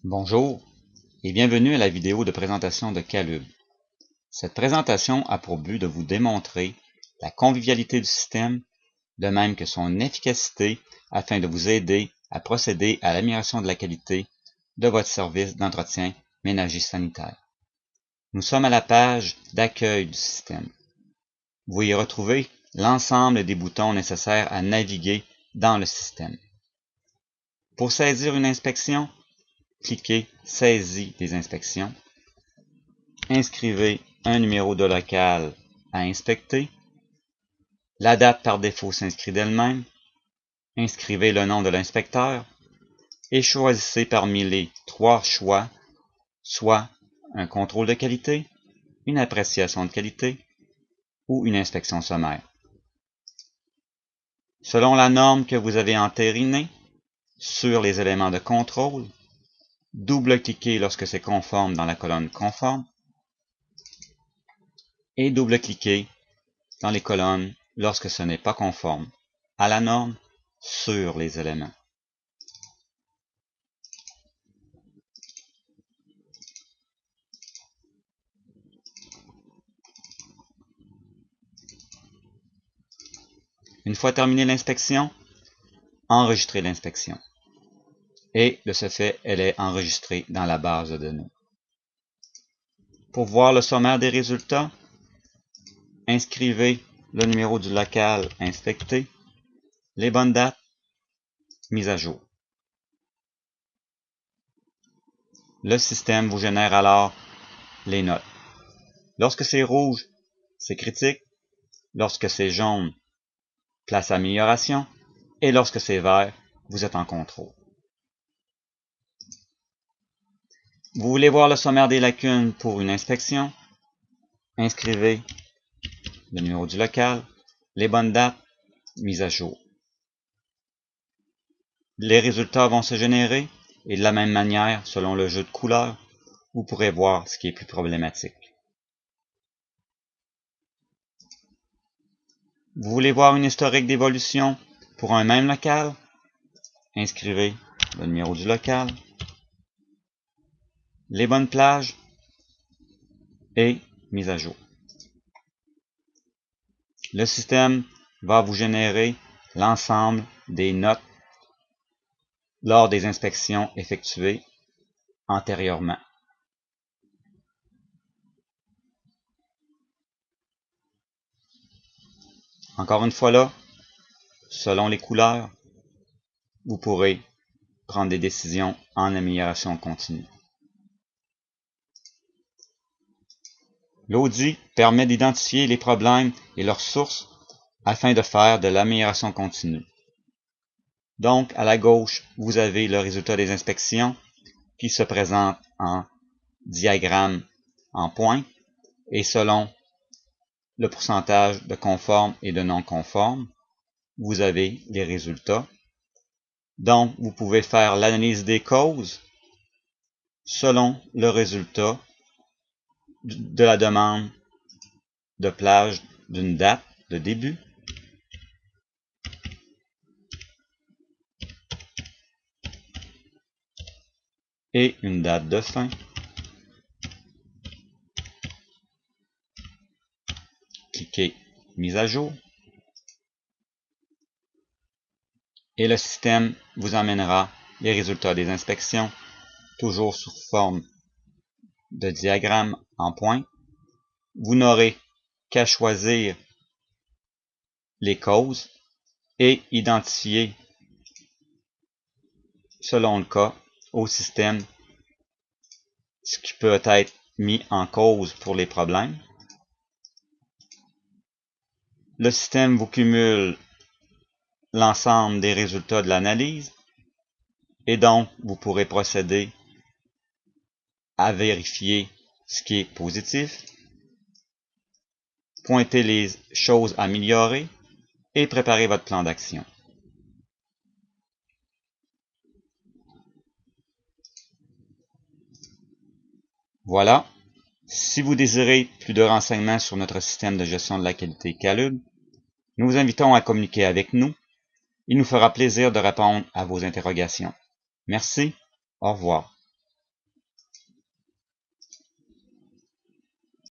Bonjour et bienvenue à la vidéo de présentation de Calub. Cette présentation a pour but de vous démontrer la convivialité du système, de même que son efficacité afin de vous aider à procéder à l'amélioration de la qualité de votre service d'entretien ménager sanitaire. Nous sommes à la page d'accueil du système. Vous y retrouvez l'ensemble des boutons nécessaires à naviguer dans le système. Pour saisir une inspection, cliquez « Saisie des inspections ». Inscrivez un numéro de local à inspecter. La date par défaut s'inscrit d'elle-même. Inscrivez le nom de l'inspecteur et choisissez parmi les trois choix, soit un contrôle de qualité, une appréciation de qualité ou une inspection sommaire. Selon la norme que vous avez entérinée sur les éléments de contrôle, double-cliquez lorsque c'est conforme dans la colonne Conforme et double-cliquez dans les colonnes lorsque ce n'est pas conforme à la norme sur les éléments. Une fois terminée l'inspection, enregistrez l'inspection. Et de ce fait, elle est enregistrée dans la base de données. Pour voir le sommaire des résultats, inscrivez le numéro du local inspecté, les bonnes dates, mise à jour. Le système vous génère alors les notes. Lorsque c'est rouge, c'est critique. Lorsque c'est jaune, place à amélioration. Et lorsque c'est vert, vous êtes en contrôle. Vous voulez voir le sommaire des lacunes pour une inspection? Inscrivez le numéro du local, les bonnes dates, mise à jour. Les résultats vont se générer et de la même manière, selon le jeu de couleurs, vous pourrez voir ce qui est plus problématique. Vous voulez voir une historique d'évolution pour un même local? Inscrivez le numéro du local, les bonnes plages et mise à jour. Le système va vous générer l'ensemble des notes lors des inspections effectuées antérieurement. Encore une fois là, selon les couleurs, vous pourrez prendre des décisions en amélioration continue. L'audit permet d'identifier les problèmes et leurs sources afin de faire de l'amélioration continue. Donc, à la gauche, vous avez le résultat des inspections qui se présente en diagramme en points et selon le pourcentage de conforme et de non conforme, vous avez les résultats. Donc, vous pouvez faire l'analyse des causes selon le résultat de la demande de plage d'une date de début et une date de fin. Cliquez mise à jour et le système vous emmènera les résultats des inspections, toujours sous forme de diagramme en points. Vous n'aurez qu'à choisir les causes et identifier, selon le cas, au système ce qui peut être mis en cause pour les problèmes. Le système vous cumule l'ensemble des résultats de l'analyse et donc vous pourrez procéder à vérifier ce qui est positif, pointer les choses à améliorer et préparer votre plan d'action. Voilà. Si vous désirez plus de renseignements sur notre système de gestion de la qualité Calub, nous vous invitons à communiquer avec nous. Il nous fera plaisir de répondre à vos interrogations. Merci. Au revoir.